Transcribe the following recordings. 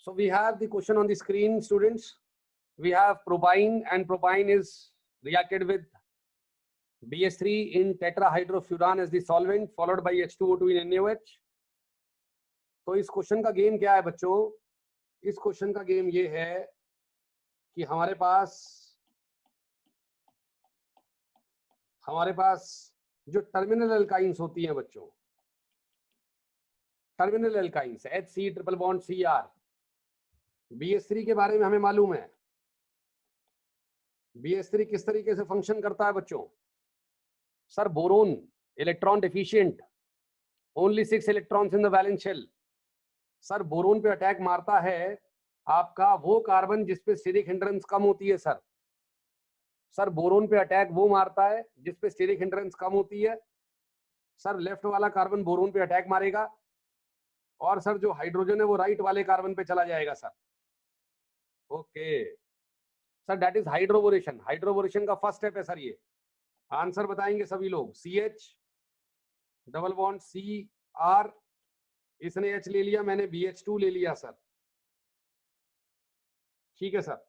So we have the question on the screen, students. We have propine, and propine is reacted with BS3 in tetrahydrofuran as the solvent, followed by H2O2 in NaOH. तो इस question का game क्या है बच्चों? इस question का game ये है कि हमारे पास जो टर्मिनल एल्काइंस होती हैं बच्चों, terminal alkynes HC triple bond CR, BS3 के बारे में हमें मालूम है। BS3 किस तरीके से फंक्शन करता है बच्चों? Sir boron electron deficient, only 6 electrons in the valence shell. Sir boron पे अटैक मारता है आपका वो कार्बन जिसपे स्टेरिक हिंड्रेंस कम होती है। सर बोरोन पे अटैक वो मारता है जिसपे स्टेरिक हिंड्रेंस कम होती है। सर लेफ्ट वाला कार्बन बोरोन पे अटैक मारेगा और सर जो हाइड्रोजन है वो राइट वाले कार्बन पे चला जाएगा sir. Okay sir, that is hydroboration. Hydroboration का फर्स्ट स्टेप है सर ये। आंसर बताएंगे सभी लोग। CH डबल बॉन्ड CR, इसने H ले लिया, मैंने BH2 ले लिया सर। ठीक है सर,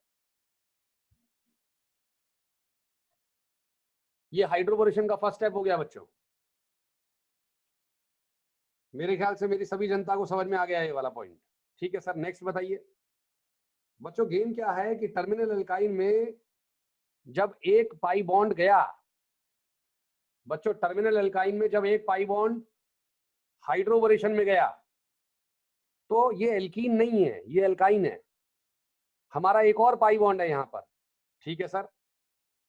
ये हाइड्रोबोरेशन का फर्स्ट स्टेप हो गया बच्चों। मेरे ख्याल से मेरी सभी जनता को समझ में आ गया ये वाला पॉइंट। ठीक है सर, नेक्स्ट बताइए बच्चों। गेम क्या है कि टर्मिनल एल्काइन में जब एक पाई बॉन्ड गया बच्चों, टर्मिनल एल्काइन में जब एक पाई बॉन्ड हाइड्रोबोरेशन में गया तो ये एल्कीन नहीं है, ये एल्काइन है। हमारा एक और पाई बॉन्ड है यहाँ पर। ठीक है सर,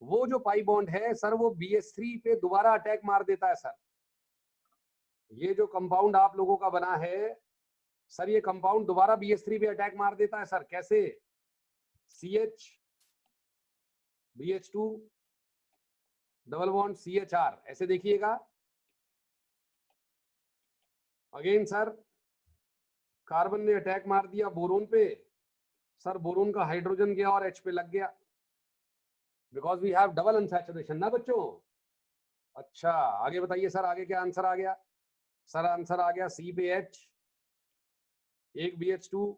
वो जो पाई बॉन्ड है सर वो BS3 पे दोबारा अटैक मार देता है सर। ये जो कंपाउंड आप लोगों का बना है सर, ये कंपाउंड दोबारा BS3 पे अटैक मार देता है सर। कैसे? CH BH2 double bond CHR, ऐसे देखिएगा। अगेन सर कार्बन ने अटैक मार दिया बोरोन पे। सर बोरोन का हाइड्रोजन गया और H पे लग गया, because we have double unsaturation ना बच्चों। अच्छा आगे बताइए सर, आगे क्या आंसर आ गया? सर आंसर आ गया C पे H, एक BH2,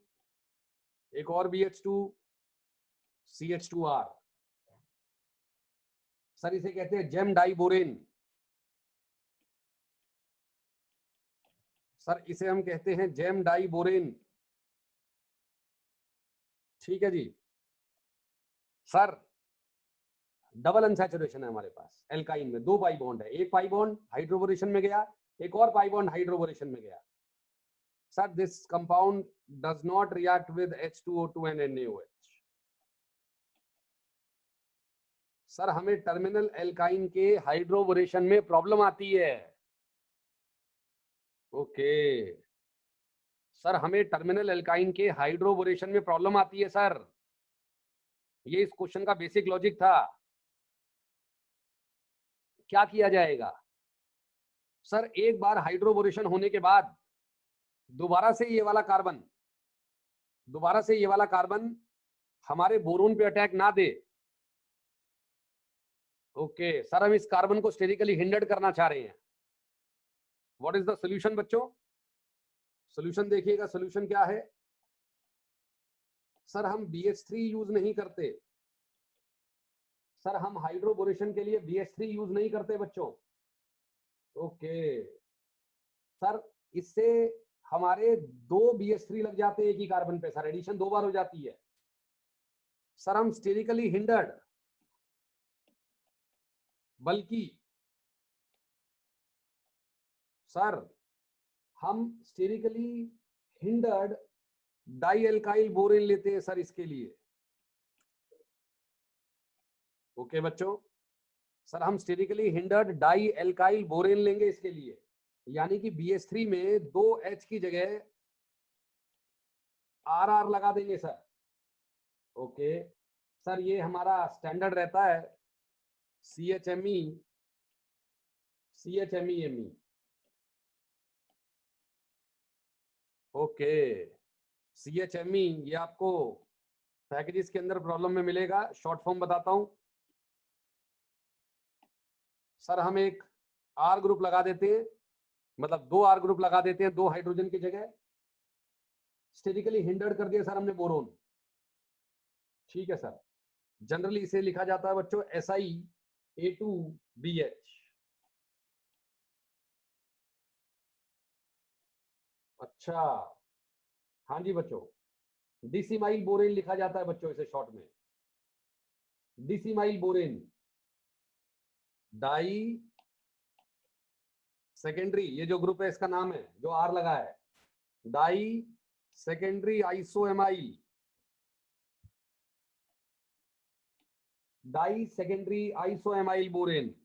एक और BH2, CH2R। सर इसे कहते हैं जेम डाइबोरेन। सर इसे हम कहते हैं जेम डाइबोरेन। ठीक है जी सर, डबल अनसैचुरेशन है हमारे पास एल्काइन में। दो पाई बॉन्ड है, एक पाई बॉन्ड हाइड्रोबोरेशन में गया, एक और पाई बॉन्ड हाइड्रोबोरेशन में गया। Sir this compound does not react with H2O2 and NaOH। Sir हमें टर्मिनल एल्काइन के हाइड्रोबोरेशन में प्रॉब्लम आती है। ओके सर, हमें टर्मिनल एल्काइन के हाइड्रोबोरेशन में प्रॉब्लम आती है सर। ये इस क्वेश्चन का बेसिक लॉजिक था। क्या किया जाएगा? सर एक बार हाइड्रोबोरेशन होने के बाद दोबारा से ये वाला कार्बन हमारे बोरोन पे अटैक ना दे। ओके सर, हम इस कार्बन को स्टेरिकली हिंडर्ड करना चाह रहे हैं। व्हाट इज द सॉल्यूशन बच्चों? सॉल्यूशन देखिएगा, सॉल्यूशन क्या है? सर हम BH3 यूज नहीं करते। सर हम हाइड्रोबोरेशन के लिए BH3 यूज नहीं करते बच्चों। ओके सर, इससे हमारे दो BH3 लग जाते हैं एक ही कार्बन पे सर, एडिशन दो बार हो जाती है। सर हम स्टेरिकली हिंडर्ड, बल्कि सर हम sterically hindered di alkyl borane लेते हैं सर इसके लिए। ओके बच्चों, सर हम sterically hindered di alkyl borane लेंगे इसके लिए, यानी कि BH3 में दो H की जगह RR लगा देंगे सर। ओके सर, ये हमारा स्टैंडर्ड रहता है CHMe CHMeMe। ओके CHMe, ये आपको पैकेजेस के अंदर प्रॉब्लम में मिलेगा। शॉर्ट फॉर्म बताता हूं सर, हम एक R ग्रुप लगा देते हैं, मतलब दो R ग्रुप लगा देते हैं दो हाइड्रोजन की जगह। स्टेरिकली हिंडर्ड कर दिया सर हमने बोरोन, ठीक है सर। जनरली इसे लिखा जाता है बच्चों Si A2BH। अच्छा, हाँ जी बच्चों, डिसिमाइल बोरेन लिखा जाता है बच्चों इसे शॉर्ट में, डिसिमाइल बोरेन। डाई सेकेंडरी, ये जो ग्रुप है इसका नाम है जो आर लगा है, di secondary isoamyl, di secondary isoamyl borane.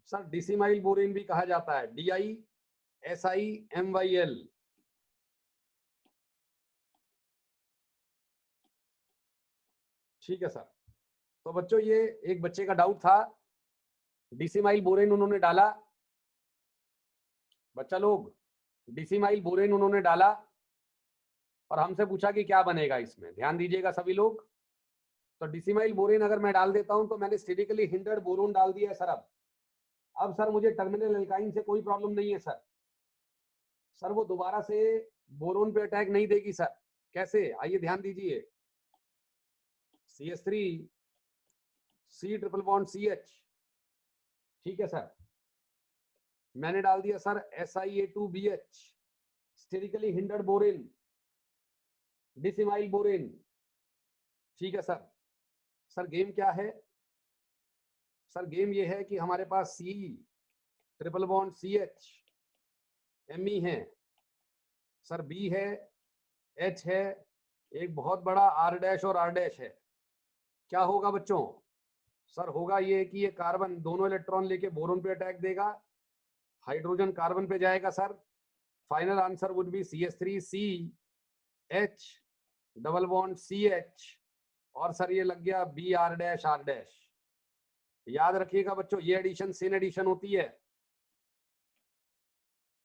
Sir disiamyl borane भी कहा जाता है, DiSiMyl। ठीक है सर। तो बच्चों ये एक बच्चे का डाउट था, डिसिमाइल बोरेन उन्होंने डाला, बच्चा लोग डिसिमाइल बोरेन उन्होंने डाला और हमसे पूछा कि क्या बनेगा इसमें, ध्यान दीजिएगा सभी लोग। तो डिसिमाइल बोरेन अगर मैं डाल देता हूं तो मैंने स्टेरिकली हिंडर्ड बोरोन डाल दिया है सर। अब सर मुझे टर्मिनल एल्काइन से कोई प्रॉब्लम नहीं है सर। सर वो दोबारा से बोरोन पे अटैक नहीं देगी सर। कैसे, आइए ध्यान दीजिए। CH3 C triple bond CH, ठीक है सर। मैंने डाल दिया sir SiA2BH, sterically hindered borane, disiamyl borane, ठीक है सर। सर गेम क्या है, सर गेम ये है कि हमारे पास C triple bond CH Me है सर, B है, H है, एक बहुत बड़ा R डैश और R डैश है। क्या होगा बच्चों, सर होगा ये कि ये कार्बन दोनों इलेक्ट्रॉन लेके बोरोन पे अटैक देगा, हाइड्रोजन कार्बन पे जाएगा sir. Final answer would be CH3CH double bond CH, और सर ये लग गया BR डैश R डैश। याद रखिएगा बच्चों, ये एडिशन सिन एडिशन होती है।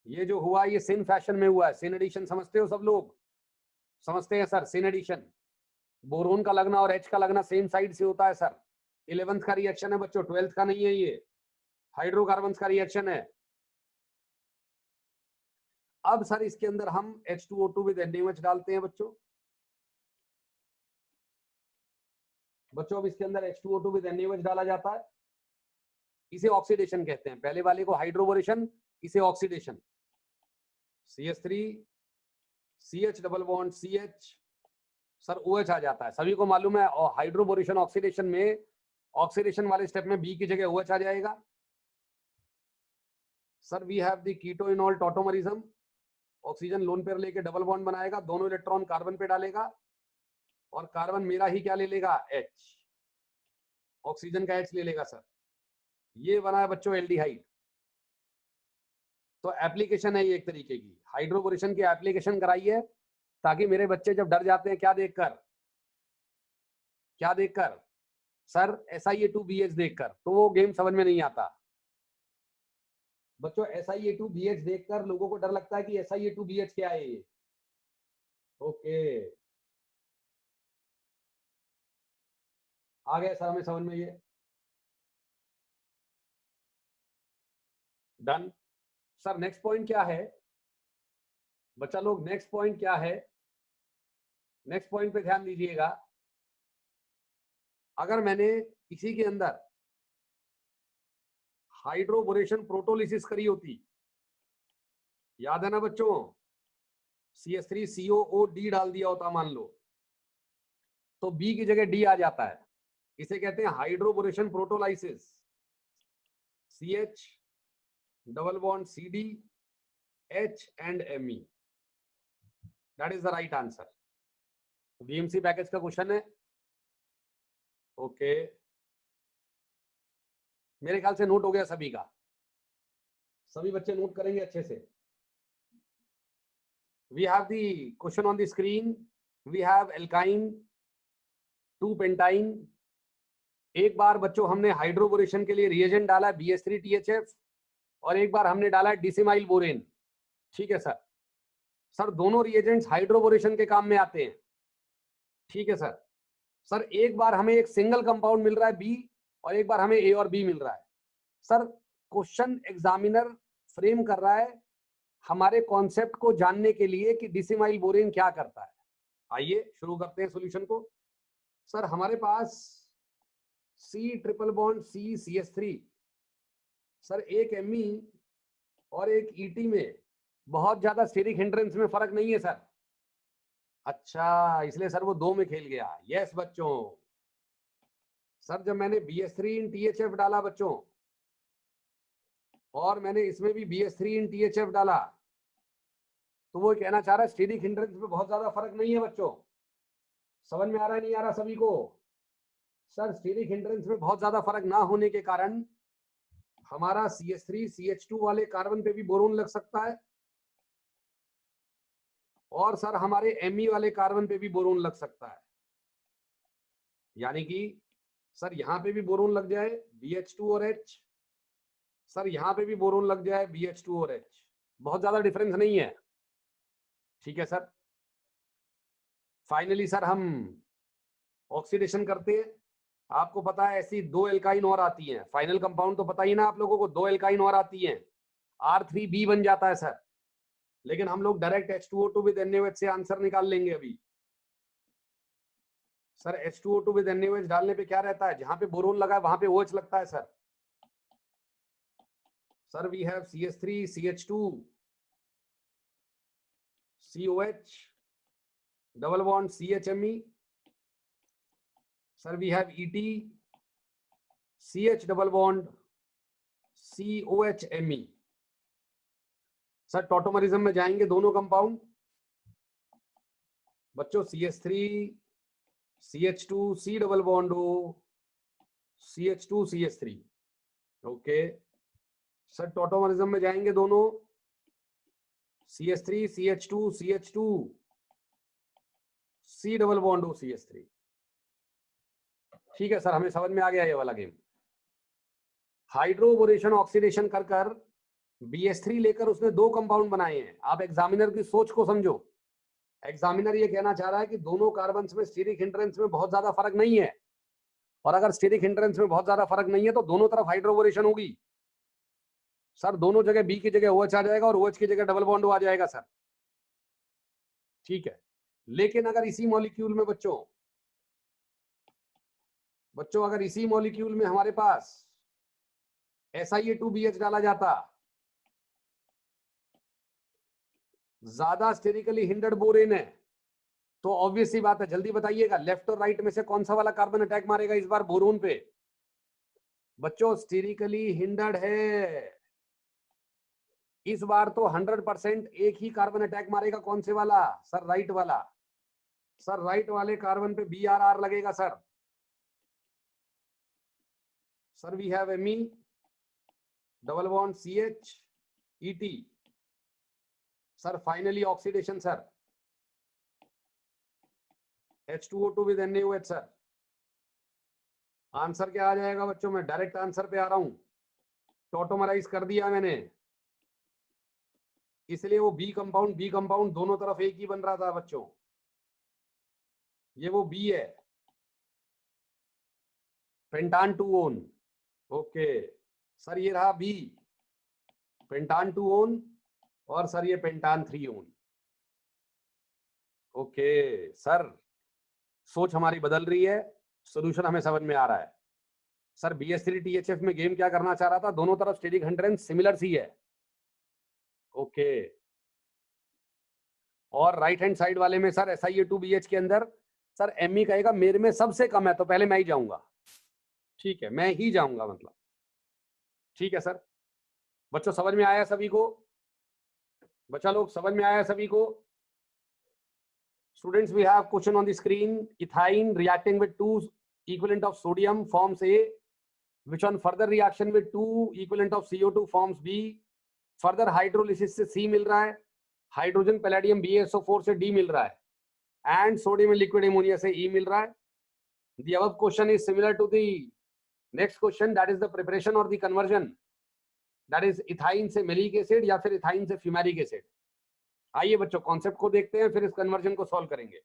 ये जो हुआ ये सिन फैशन में हुआ है। सिन एडिशन समझते हो सब लोग, समझते हैं सर? सिन एडिशन, बोरोन का लगना और H का लगना सेम साइड से होता है सर। 11th का रिएक्शन है बच्चों, 12th का नहीं है ये, हाइड्रोकार्बन का रिएक्शन है। अब सर इसके अंदर हम H2O2 विद NaOH डालते हैं बच्चों। अब इसके अंदर H2O2 विद NaOH डाला जाता है, इसे ऑक्सीडेशन कहते हैं। पहले वाले को हाइड्रोबोरेशन, इसे oxidation. CH3 CH double bond CH, sir OH आ जाता है, सभी को मालूम है। और हाइड्रोबोरेशन ऑक्सीडेशन में, ऑक्सीडेशन वाले स्टेप में B की जगह OH आ जाएगा sir. We have the keto enol tautomerism, oxygen lone pair लेके डबल बॉन्ड बनाएगा, दोनों इलेक्ट्रॉन कार्बन पे डालेगा और कार्बन मेरा ही क्या ले लेगा, H, ऑक्सीजन का H ले लेगा सर। ये बना है बच्चों एल्डिहाइड। तो एप्लीकेशन है ये एक तरीके की, हाइड्रोबोरेशन की एप्लीकेशन कराई है ताकि मेरे बच्चे जब डर जाते हैं क्या देखकर, क्या देखकर सर, SiA2BH देखकर, तो वो गेम समझ में नहीं आता बच्चों। SiA2BH देखकर लोगों को डर लगता है कि SiA2BH क्या है ये। ओके, आ गया सर हमें समझ में ये। Done sir. नेक्स्ट पॉइंट क्या है बच्चा लोग, नेक्स्ट पॉइंट क्या है, नेक्स्ट पॉइंट पे ध्यान दीजिएगा। अगर मैंने इसी के अंदर हाइड्रोबोरेशन प्रोटोलिसिस करी होती, याद है ना बच्चों, CH3COOD डाल दिया होता मान लो, तो B की जगह D आ जाता है। इसे कहते हैं hydroboration protolysis. CH double bond CD H and Me, that is the right answer. VMC पैकेज का क्वेश्चन है। ओके, मेरे ख्याल से नोट हो गया सभी का, सभी बच्चे नोट करेंगे अच्छे से। We have the question on the screen. We have alkyne 2-pentyne। एक बार बच्चों हमने हाइड्रोबोरेशन के लिए रिएजेंट डाला है BH3THF, और एक बार हमने डाला है डिसिमाइल बोरेन, ठीक है सर। सर दोनों रिएजेंट्स हाइड्रोबोरेशन के काम में आते हैं, ठीक है सर। सर एक बार हमें एक सिंगल कंपाउंड मिल रहा है B, और एक बार हमें A और B मिल रहा है। सर क्वेश्चन एग्जामिनर फ्रेम कर रहा है हमारे कॉन्सेप्ट को जानने के लिए कि डिसिमाइल बोरेन क्या करता है। आइए शुरू करते हैं सॉल्यूशन को। सर हमारे पास C triple bond CH3, sir एक Me और एक ET में बहुत ज्यादा स्टेरिक हिंड्रेंस में फर्क नहीं है सर। अच्छा, इसलिए सर वो 2 में खेल गया। यस बच्चों, सर जब मैंने BH3 इन THF डाला बच्चों, और मैंने इसमें भी BH3 इन THF डाला, तो वो कहना चाह रहा है स्टेरिक हिंड्रेंस में बहुत ज्यादा फर्क नहीं है बच्चों। समझ में आ रहा है नहीं आ रहा सभी को? सर स्टेरिक हिंड्रेंस में बहुत ज्यादा फर्क ना होने के कारण हमारा CH3 CH2 वाले कार्बन पे भी बोरोन लग सकता है, और सर हमारे Me वाले कार्बन पे भी बोरोन लग सकता है। यानी कि सर यहाँ पे भी बोरोन लग जाए BH2 और H, सर यहाँ पे भी बोरोन लग जाए BH2 और H, बहुत ज्यादा डिफरेंस नहीं है। ठीक है सर। फाइनली सर हम ऑक्सीडेशन करते हैं। आपको पता है ऐसी 2 एल्काइन और आती हैं, फाइनल कंपाउंड तो पता ही ना आप लोगों को, 2 एल्काइन और आती हैं, R3B बन जाता है सर। लेकिन हम लोग डायरेक्ट H2O2 विद NaOH से आंसर निकाल लेंगे अभी। सर H2O2 विद NaOH डालने पे क्या रहता है, जहां पे बोरोन लगा है वहां पे OH लगता है sir. Sir we have CH3 CH2 COH double bond CHMe, sir we have ET CH double bond COHMe। Sir tautomerism में जाएंगे दोनों कंपाउंड बच्चों, CH3 CH2 C double bond O CH2 CH3। Okay sir tautomerism में जाएंगे दोनों, CH3 CH2 CH2 C double bond O CH3। ठीक है sir, हमें समझ में आ गया ये वाला गेम। हाइड्रोबोरेशन ऑक्सीडेशन कर कर BH3 लेकर उसने 2 कंपाउंड बनाए हैं। आप एग्जामिनर की सोच को समझो। एग्जामिनर ये कहना चाह रहा है कि दोनों कार्बन में स्टेरिक हिंड्रेंस में बहुत ज्यादा फर्क नहीं है, और अगर स्टेरिक हिंड्रेंस में बहुत ज्यादा फर्क नहीं है तो दोनों तरफ हाइड्रोबोरेशन होगी। सर दोनों जगह B की जगह OH आ जाएगा और OH की जगह डबल बॉन्ड O आ जाएगा सर। ठीक है, लेकिन अगर इसी मॉलिक्यूल में बच्चों अगर इसी मॉलिक्यूल में हमारे पास Si2BH डाला जाता, ज्यादा स्टेरिकली हिंडर्ड बोरेन है, तो ऑब्वियस सी बात है, जल्दी बताइएगा लेफ्ट और राइट में से कौन सा वाला कार्बन अटैक मारेगा इस बार बोरोन पे? बच्चों स्टेरिकली हिंडर्ड है इस बार, तो 100% एक ही कार्बन अटैक मारेगा। कौन से वाला सर? राइट वाला। सर राइट वाले कार्बन पे BRR लगेगा sir. Sir we have Me double bond CH ET। Sir finally oxidation sir, H2O2 with NaOH sir. Answer क्या आ जाएगा बच्चों? मैं डायरेक्ट आंसर पे आ रहा हूं, टॉटोमराइज कर दिया मैंने, इसलिए वो बी कंपाउंड दोनों तरफ एक ही बन रहा था बच्चों। ये वो B है, पेंटान 2 ओन। ओके सर ये रहा B, पेंटान 2 ओन, और सर ये पेंटान 3 ओन। ओके सर सोच हमारी बदल रही है, सॉल्यूशन हमें समझ में आ रहा है। सर BH3 THF में गेम क्या करना चाह रहा था, दोनों तरफ स्टेरिक हिंड्रेंस सिमिलर सी है। ओके, और राइट हैंड साइड वाले में सर Si2BH के अंदर सर Me कहेगा मेरे में सबसे कम है, तो पहले मैं ही जाऊंगा। ठीक है, मैं ही जाऊंगा मतलब। ठीक है सर, बच्चों समझ में आया सभी को? बच्चा लोग समझ में आया सभी को? Students, we have question on the screen. Ethine reacting with 2 equivalent of sodium forms A, which on further reaction with 2 equivalent of CO2 forms B. Further hydrolysis से C मिल रहा है, हाइड्रोजन पैलेडियम BaSO4 से D मिल रहा है, and sodium liquid ammonia से E मिल रहा है. The above question is similar to the next question, that is the preparation or the conversion, that is ethyne से मेलिक एसिड या फिर इथाइन से फ्यूमेरिक एसिड. आइए बच्चों कॉन्सेप्ट को देखते हैं, फिर इस कन्वर्जन को सॉल्व करेंगे.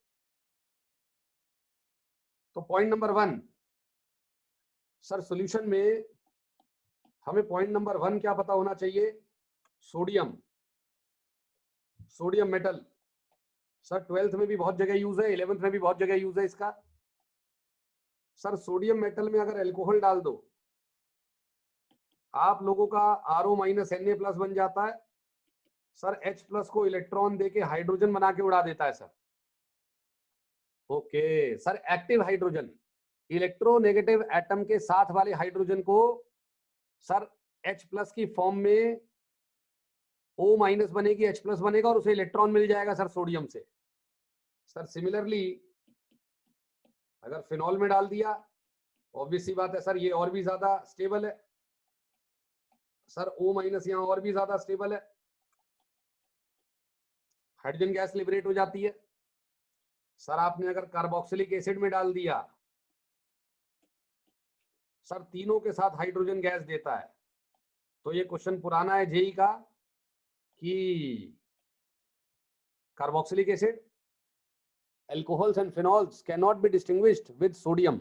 तो पॉइंट नंबर 1 सर, सॉल्यूशन में हमें पॉइंट नंबर 1 क्या पता होना चाहिए? Sodium. Sodium metal, sir 12th में भी बहुत जगह यूज है, 11th में भी बहुत जगह यूज है इसका। सर सोडियम मेटल में अगर अल्कोहल डाल दो, आप लोगों का RO माइनस Na प्लस बन जाता है। सर H प्लस को इलेक्ट्रॉन देके हाइड्रोजन बना के उड़ा देता है sir. Okay sir, active hydrogen, electronegative atom के साथ वाले हाइड्रोजन को सर H प्लस की फॉर्म में O माइनस बनेगी, H प्लस बनेगा और उसे इलेक्ट्रॉन मिल जाएगा सर सोडियम से। सर सिमिलरली अगर फिनॉल में डाल दिया, ऑब्वियस सी बात है सर ये और भी ज्यादा स्टेबल है। सर O माइनस यहाँ और भी ज्यादा स्टेबल है, हाइड्रोजन गैस लिबरेट हो जाती है। सर आपने अगर कार्बोक्सिलिक एसिड में डाल दिया, सर तीनों के साथ हाइड्रोजन गैस देता है। तो ये क्वेश्चन पुराना है जेई का कि carboxylic acid, alcohols and phenols cannot be distinguished with sodium.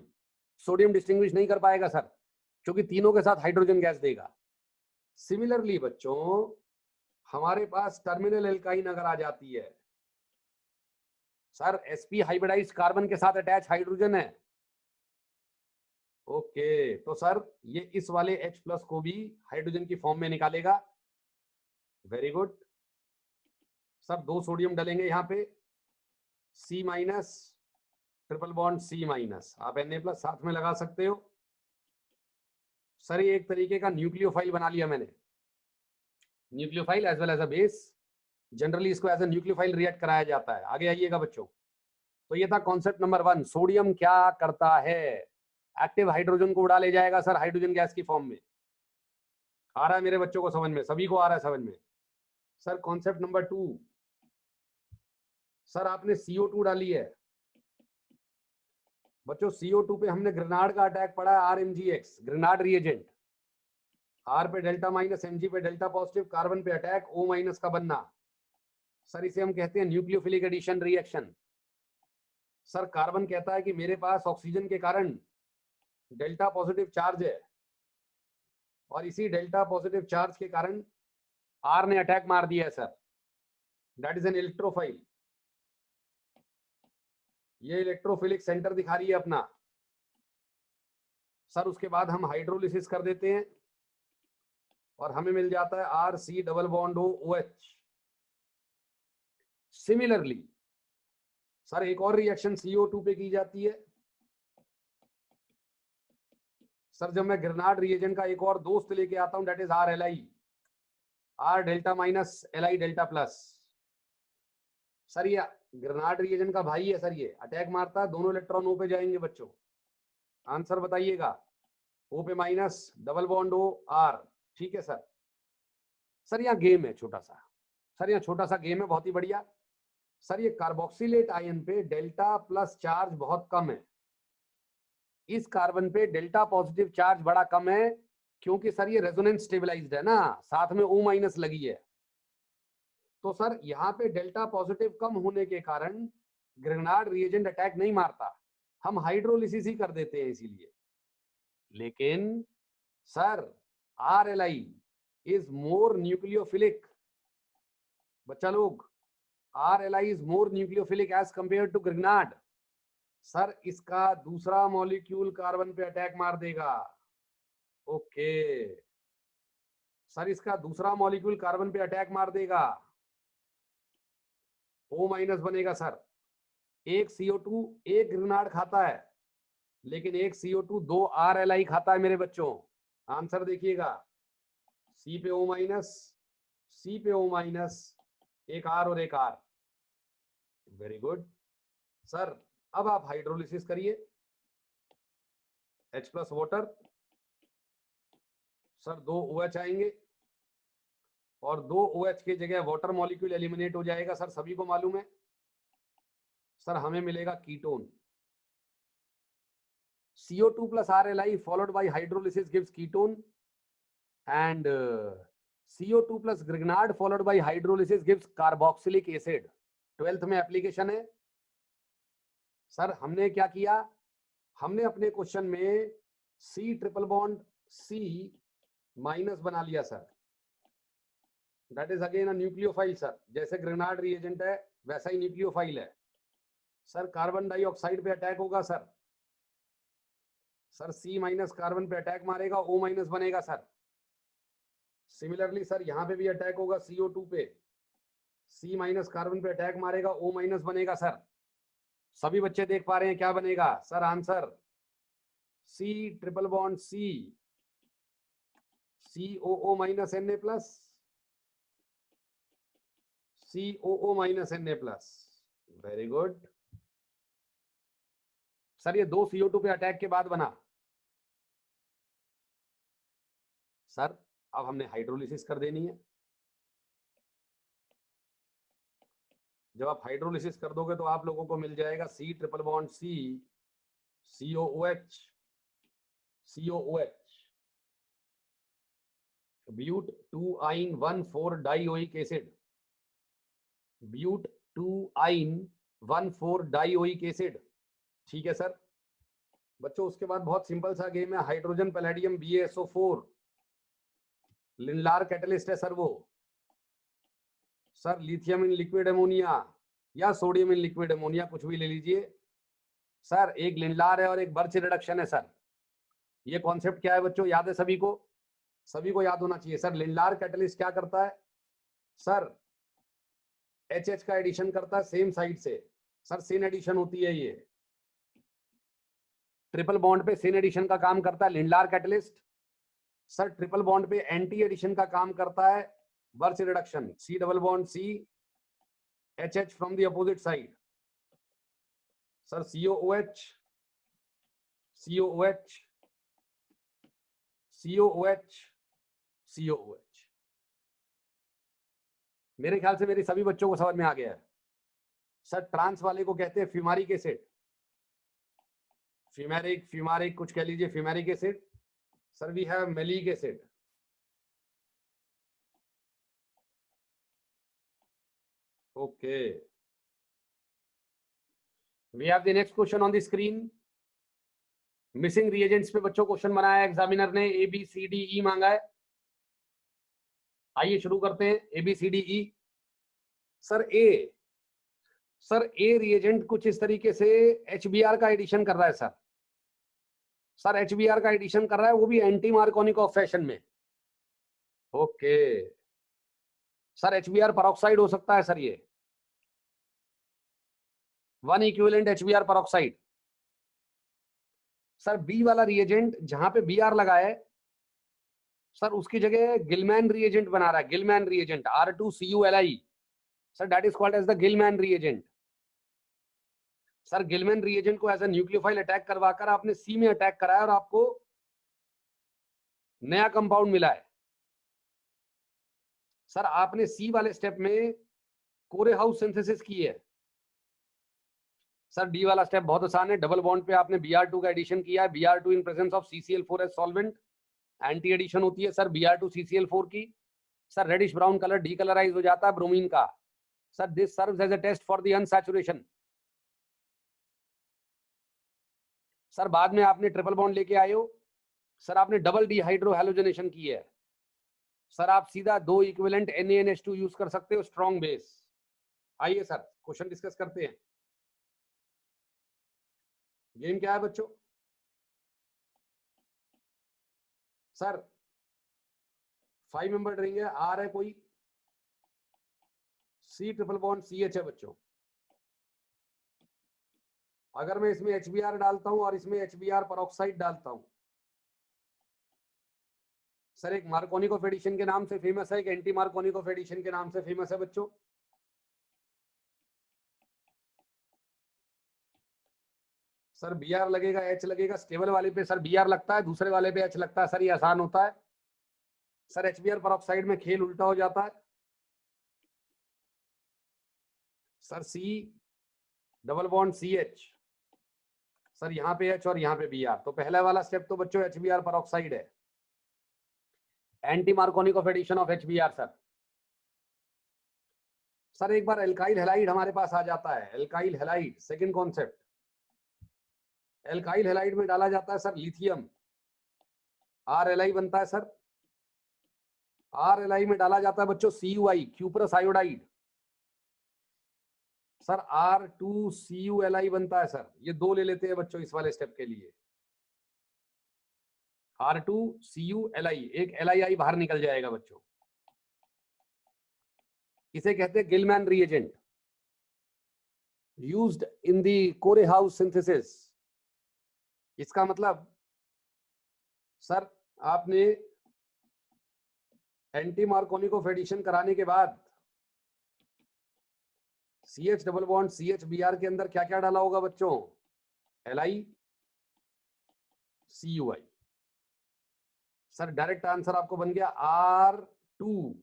Sodium distinguish नहीं कर पाएगा सर, क्योंकि तीनों के साथ हाइड्रोजन गैस देगा। सिमिलरली बच्चों, हमारे पास टर्मिनल एल्काइन अगर आ जाती है, सर sp हाइब्रिडाइज्ड कार्बन के साथ अटैच हाइड्रोजन है। ओके, तो सर ये इस वाले H प्लस को भी हाइड्रोजन की फॉर्म में निकालेगा। वेरी गुड सर, 2 सोडियम डालेंगे यहाँ पे, C minus, triple bond C minus, आप Na प्लस साथ में लगा सकते हो। सर ये एक तरीके का न्यूक्लियोफाइल बना लिया मैंने, nucleophile as well as a base. Generally इसको एज अ न्यूक्लियोफाइल रिएक्ट कराया जाता है। आगे आइएगा बच्चों। तो ये था कॉन्सेप्ट नंबर 1, सोडियम क्या करता है, एक्टिव हाइड्रोजन को उड़ा ले जाएगा सर हाइड्रोजन गैस की फॉर्म में। आ रहा है मेरे बच्चों को समझ में, सभी को आ रहा है समझ में। सर कॉन्सेप्ट नंबर 2, सर आपने CO2 डाली है बच्चों। CO2 पे हमने ग्रेनाड का अटैक पढ़ा है, RMGX, ग्रेनाड रिएजेंट। R पे डेल्टा माइनस, Mg पे डेल्टा पॉजिटिव, कार्बन पे अटैक, O माइनस का बनना। सर इसे हम कहते हैं nucleophilic addition reaction. Sir carbon कहता है कि मेरे पास ऑक्सीजन के कारण डेल्टा पॉजिटिव चार्ज है, और इसी डेल्टा पॉजिटिव चार्ज के कारण R ने अटैक मार दिया है sir, that is an electrophile. ये इलेक्ट्रोफिलिक सेंटर दिखा रही है अपना। सर उसके बाद हम हाइड्रोलिसिस कर देते हैं और हमें मिल जाता है RC double bond OH। Similarly sir एक और रिएक्शन CO2 पे की जाती है। सर जब मैं ग्रेनाड रिएजेंट का एक और दोस्त लेके आता हूं, that is RLI, R delta minus Li delta plus. Sir ये ग्रेनाड रिएजेंट का भाई है सर, ये अटैक मारता है, दोनों इलेक्ट्रॉन O पे जाएंगे बच्चों। आंसर बताइएगा, O पे minus, double bond O, R। ठीक है सर। सर यहाँ गेम है छोटा सा, सर यहाँ छोटा सा गेम है, बहुत ही बढ़िया। सर ये कार्बोक्सिलेट आयन पे डेल्टा प्लस चार्ज बहुत कम है, इस कार्बन पे डेल्टा पॉजिटिव चार्ज बड़ा कम है, क्योंकि सर ये रेजोनेंस स्टेबलाइज्ड है ना, साथ में O माइनस लगी है। तो सर यहाँ पे डेल्टा पॉजिटिव कम होने के कारण ग्रेनाड रिएजेंट अटैक नहीं मारता, हम हाइड्रोलिसिस ही कर देते हैं इसीलिए। लेकिन sir RLI is more nucleophilic, बच्चा लोग, RLI is more nucleophilic as compare to Grignard. Sir इसका दूसरा मॉलिक्यूल कार्बन पे अटैक मार देगा। ओके सर, इसका दूसरा मॉलिक्यूल कार्बन पे अटैक मार देगा, O माइनस बनेगा सर। एक CO2 एक ग्रेनाड खाता है, लेकिन एक CO2 2 RLI खाता है मेरे बच्चों। आंसर देखिएगा, C पे O माइनस, C पे O माइनस, एक R और एक R। Very good sir. अब आप हाइड्रोलिसिस करिए, H plus water, sir 2 OH आएंगे और 2 OH की जगह वाटर मॉलिक्यूल एलिमिनेट हो जाएगा सर, सभी को मालूम है। सर हमें मिलेगा ketone. CO2 plus RLI followed by hydrolysis gives ketone, and CO2 plus grignard followed by hydrolysis gives carboxylic acid। 12th में एप्लीकेशन है। सर हमने क्या किया, हमने अपने क्वेश्चन में C triple bond C minus बना लिया sir, that is again a nucleophile sir, जैसे ग्रेनाड रिएजेंट है वैसा ही न्यूक्लियोफाइल है सर। कार्बन डाइऑक्साइड पे अटैक होगा sir, sir C minus carbon पे अटैक मारेगा, O माइनस बनेगा सर। सिमिलरली सर यहाँ पे भी अटैक होगा CO2 पे, C माइनस कार्बन पे अटैक मारेगा, O माइनस बनेगा सर। सभी बच्चे देख पा रहे हैं क्या बनेगा sir? Answer C triple bond C, COO minus Na plus, COO minus Na plus. Very good sir, ये 2 CO2 पे अटैक के बाद बना सर। अब हमने हाइड्रोलिसिस कर देनी है। जब आप हाइड्रोलिसिस कर दोगे तो आप लोगों को मिल जाएगा C triple bond C, COOH, COOH, but 2 yne 1,4 dioic acid, ब्यूट 2 yne 1,4 dioic acid. ठीक है सर बच्चों, उसके बाद बहुत सिंपल सा गेम है, हाइड्रोजन पैलेडियम BaSO4, लिनलार कैटलिस्ट है सर वो। Sir lithium in liquid ammonia या सोडियम इन लिक्विड अमोनिया, कुछ भी ले लीजिए सर। एक लिनलार है और एक बर्च रिडक्शन है सर। ये कॉन्सेप्ट क्या है बच्चों, याद है सभी को? सभी को याद होना चाहिए सर। लिनलार कैटलिस्ट क्या करता है सर? HH का एडिशन करता है सेम साइड से सर, सेन एडिशन होती है ये। ट्रिपल बॉन्ड पे सेन एडिशन का काम करता है लिनलार कैटलिस्ट सर। ट्रिपल बॉन्ड पे एंटी एडिशन का काम करता है birch reduction, C double bond C, HH from the opposite side sir, COOH, COOH, COOH, COOH। मेरे ख्याल से मेरे सभी बच्चों को समझ में आ गया है सर। ट्रांस वाले को कहते हैं फ्यूमारिक एसिड, फ्यूमेरिक, फ्यूमारिक कुछ कह लीजिए, fumaric acid sir. We have malic acid, okay. We have the next question on the screen. Missing reagents पे बच्चों क्वेश्चन बनाया है एग्जामिनर ने, ABCDE मांगा है। आइए शुरू करते हैं, ABCDE। सर ए रिएजेंट कुछ इस तरीके से HBr का एडिशन कर रहा है सर। सर HBr का एडिशन कर रहा है, वो भी एंटी मार्कोनिक फैशन में, ओके। सर HBr परऑक्साइड हो सकता है सर, ये 1 equivalent HBr peroxide. Sir B वाला रिएजेंट जहां पे Br लगा है सर, उसकी जगह गिलमैन रिएजेंट बना रहा है, Gilman reagent R2CuLi sir, that is called as the Gilman reagent. Sir Gilman reagent को एज अ न्यूक्लियोफाइल अटैक करवाकर आपने C में अटैक कराया और आपको नया कंपाउंड मिला है सर। आपने C वाले स्टेप में कोरे हाउस सिंथेसिस की है सर। डी वाला स्टेप बहुत आसान है, डबल बॉन्ड पे आपने Br2 का एडिशन किया है, Br2 in presence of CCl4 as solvent, anti addition होती है सर Br2 CCl4 की sir. Reddish brown colour decolourise हो जाता है ब्रोमीन का sir. This serves as a test for the unsaturation sir. बाद में आपने ट्रिपल बॉन्ड लेके आए हो सर, आपने डबल डिहाइड्रो हैलोजनेशन की है सर। आप सीधा 2 इक्विवेलेंट NaNH2 यूज कर सकते हो, स्ट्रॉन्ग बेस। आइए सर क्वेश्चन डिस्कस करते हैं। गेम क्या है बच्चों? सर 5 मेंबर रिंग है, R है कोई, C ट्रिपल बॉन्ड CH है बच्चों। अगर मैं इसमें HBr डालता हूं और इसमें HBr परऑक्साइड डालता हूं सर, एक मार्कोनिक ऑफ एडिशन के नाम से फेमस है, एक एंटी मार्कोनिक ऑफ एडिशन के नाम से फेमस है बच्चों। सर Br लगेगा, H लगेगा, स्टेबल वाले पे सर Br लगता है, दूसरे वाले पे H लगता है सर। ये आसान होता है सर। HBr परऑक्साइड में खेल उल्टा हो जाता है sir. C double bond CH sir, यहाँ पे H और यहाँ पे Br, तो पहला वाला स्टेप तो बच्चों HBr परऑक्साइड है, anti Markovnikov of addition of HBr sir. Sir एक बार एल्काइल हैलाइड हमारे पास आ जाता है, alkyl halide second concept. Alkyl halide में डाला जाता है सर लिथियम, RLi बनता है सर। RLi में डाला जाता है बच्चों CuI, cuprous iodide. Sir R2CuLi बनता है सर, ये 2 ले लेते हैं बच्चों इस वाले स्टेप के लिए। R2CuLi, एक LiI बाहर निकल जाएगा बच्चों। इसे कहते हैं Gilman reagent, used in the Corey House synthesis. इसका मतलब सर आपने एंटी मार्कोनिक एडिशन कराने के बाद CH डबल बॉन्ड CHBr के अंदर क्या क्या डाला होगा बच्चों? LiCuI। सर डायरेक्ट आंसर आपको बन गया R2।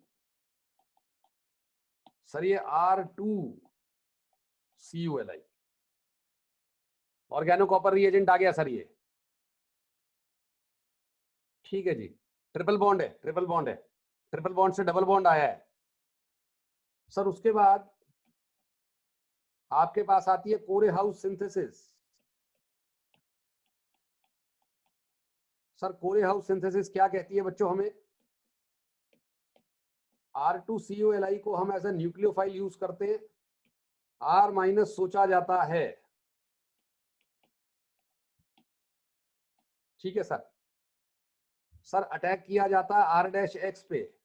सर ये R2CuLi ऑर्गेनो कॉपर रिएजेंट आ गया सर ये। ठीक है जी, ट्रिपल बॉन्ड है, ट्रिपल बॉन्ड है, ट्रिपल बॉन्ड से डबल बॉन्ड आया है। सर उसके बाद आपके पास आती है कोरेहाउस सिंथेसिस। सर कोरेहाउस सिंथेसिस क्या कहती है बच्चों हमें? R2CuLi को हम एज ए न्यूक्लियोफाइल यूज करते हैं, R- सोचा जाता है। ठीक है सर। सर अटैक किया जाता है R-X पे।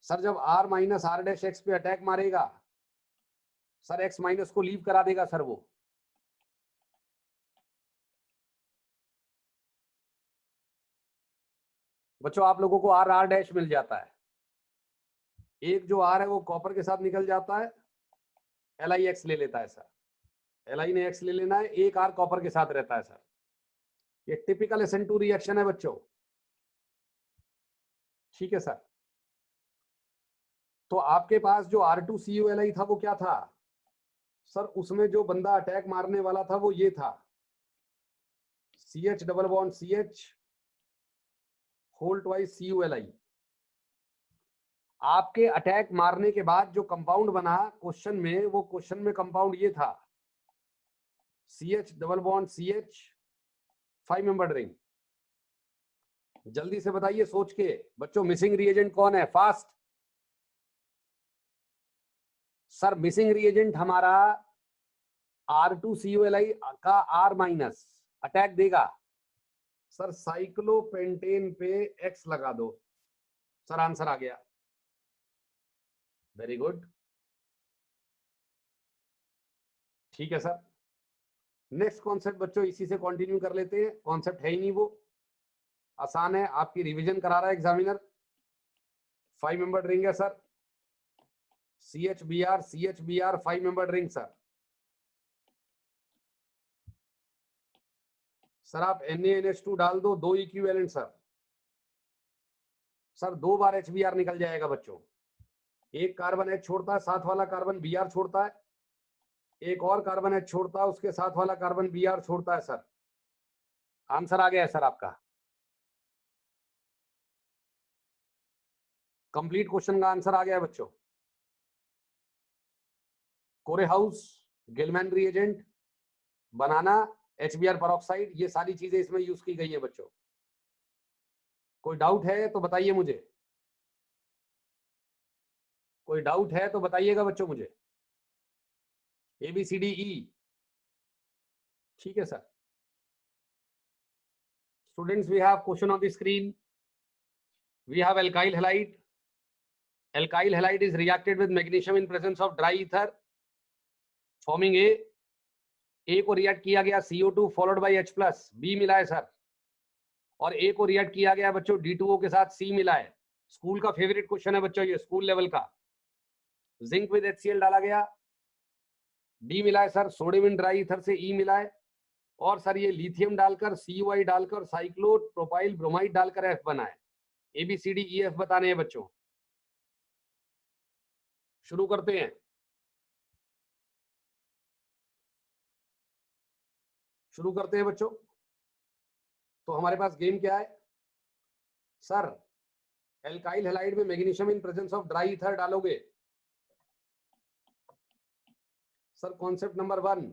सर जब R- R-X पे अटैक मारेगा सर X- को लीव करा देगा सर वो। बच्चों आप लोगों को R मिल जाता है, एक जो R है वो कॉपर के साथ निकल जाता है, LiX ले लेता है सर, Li ने X ले लेना है, एक R कॉपर के साथ रहता है सर। ये टिपिकल SN2 रिएक्शन है बच्चों। ठीक है सर। तो आपके पास जो R2CuLi था वो क्या था सर? उसमें जो बंदा अटैक मारने वाला था वो ये था, CH double bond CH whole twice CuLi। आपके अटैक मारने के बाद जो कंपाउंड बना क्वेश्चन में, वो क्वेश्चन में कंपाउंड ये था, CH double bond CH 5 membered ring. जल्दी से बताइए सोच के बच्चों, मिसिंग रिएजेंट कौन है? फास्ट। सर मिसिंग रिएजेंट हमारा R2CuLi का R- अटैक देगा। सर साइक्लोपेंटेन पे X लगा दो, सर आंसर आ गया। Very good. ठीक है सर। नेक्स्ट कॉन्सेप्ट बच्चों इसी से कंटिन्यू कर लेते हैं, कॉन्सेप्ट है ही नहीं वो, आसान है, आपकी रिवीजन करा रहा है एग्जामिनर। 5 मेंबर्ड रिंग है sir, CHBr 5 membered ring sir. Sir आप NaNH2 डाल दो, 2 इक्विवेलेंट सर। सर 2 बार HBr निकल जाएगा बच्चों, एक कार्बन H छोड़ता है, साथ वाला कार्बन Br छोड़ता है, एक और कार्बन H छोड़ता है, उसके साथ वाला कार्बन Br छोड़ता है सर। आंसर आ गया है सर आपका। कंप्लीट क्वेश्चन का आंसर आ गया है बच्चों। कोरेहाउस, गिलमैन रिएजेंट, बनाना, HBr पेरोक्साइड, ये सारी चीजें इसमें यूज की गई है बच्चों। कोई डाउट है तो बताइए मुझे, कोई डाउट है तो बताइएगा बच्चों मुझे। ABCDE। ठीक है sir. Students, we have question on the screen. We have alkyl halide. Alkyl halide is reacted with magnesium in presence of dry ether, forming A को रिएक्ट किया गया CO2 followed by H+, B मिला है sir, और A को react किया गया बच्चों D2O के साथ C मिला है। स्कूल का फेवरेट क्वेश्चन है बच्चों ये, स्कूल लेवल का। जिंक विद HCl डाला गया, D मिला है sir, sodium in dry ether से E मिला है, और सर ये लिथियम डालकर CuI डालकर साइक्लो प्रोपाइल ब्रोमाइड डालकर F बना है। ABCDEF बताने हैं बच्चों। शुरू करते हैं। शुरू करते हैं बच्चों। तो हमारे पास गेम क्या है सर? एल्काइल हैलाइड में magnesium in presence of dry ether डालोगे सर। कॉन्सेप्ट नंबर 1,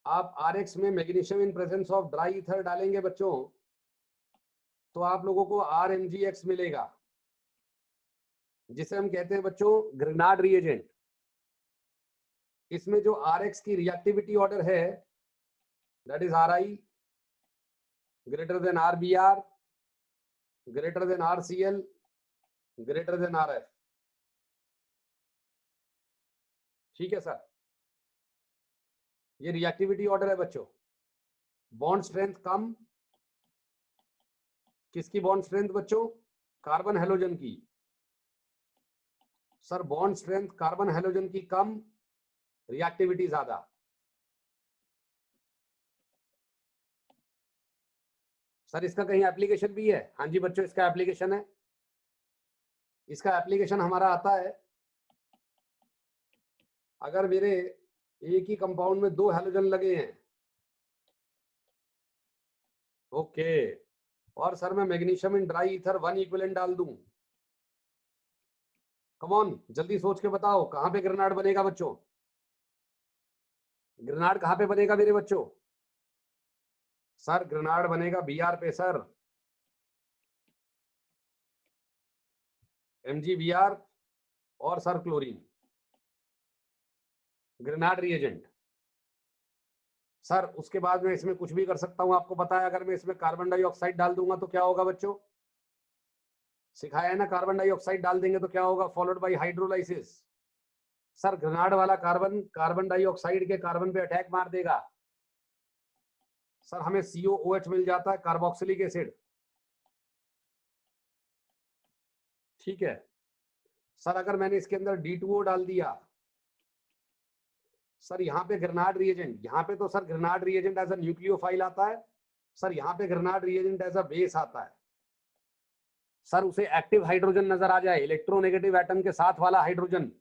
आप RX में magnesium in presence of dry ether डालेंगे बच्चों, तो आप लोगों को RMgX मिलेगा, जिसे हम कहते हैं बच्चों ग्रेनाड रिएजेंट। इसमें जो RX की रिएक्टिविटी ऑर्डर है that is RI greater than RBr greater than RCl greater than RF। ठीक है सर, ये रिएक्टिविटी ऑर्डर है बच्चों। बॉन्ड स्ट्रेंथ कम, किसकी बॉन्ड स्ट्रेंथ बच्चों? कार्बन हेलोजन की। Sir bond strength carbon halogen की कम, रिएक्टिविटी ज्यादा। सर इसका कहीं एप्लीकेशन भी है? हाँ जी बच्चों, इसका एप्लीकेशन है। इसका एप्लीकेशन हमारा आता है, अगर मेरे एक ही कंपाउंड में 2 हैलोजन लगे हैं, ओके, और सर मैं magnesium in dry ether 1 equivalent डाल दूं, कम ऑन जल्दी सोच के बताओ कहां पे ग्रेनाड बनेगा बच्चों? ग्रेनाड कहां पे बनेगा मेरे बच्चों? सर ग्रेनाड बनेगा Br पे सर, MgBr और सर क्लोरीन, ग्रेनाड रिएजेंट। सर उसके बाद मैं इसमें कुछ भी कर सकता हूं, आपको पता है। अगर मैं इसमें कार्बन डाइऑक्साइड डाल दूंगा तो क्या होगा बच्चों? सिखाया है ना, कार्बन डाइऑक्साइड डाल देंगे तो क्या होगा? Followed by hydrolysis. सर ग्रेनाड वाला कार्बन कार्बन डाइऑक्साइड के कार्बन पे अटैक मार देगा। सर हमें COOH मिल जाता है, कार्बोक्सिलिक एसिड। ठीक है सर, अगर मैंने इसके अंदर D2O डाल दिया, सर यहाँ पे ग्रेनाड रिएजेंट, यहाँ पे तो sir Grignard reagent as a nucleophile आता है, सर यहाँ पे Grignard reagent as a base आता है। सर उसे एक्टिव हाइड्रोजन नजर आ जाए, इलेक्ट्रोनेगेटिव एटम के साथ वाला हाइड्रोजन,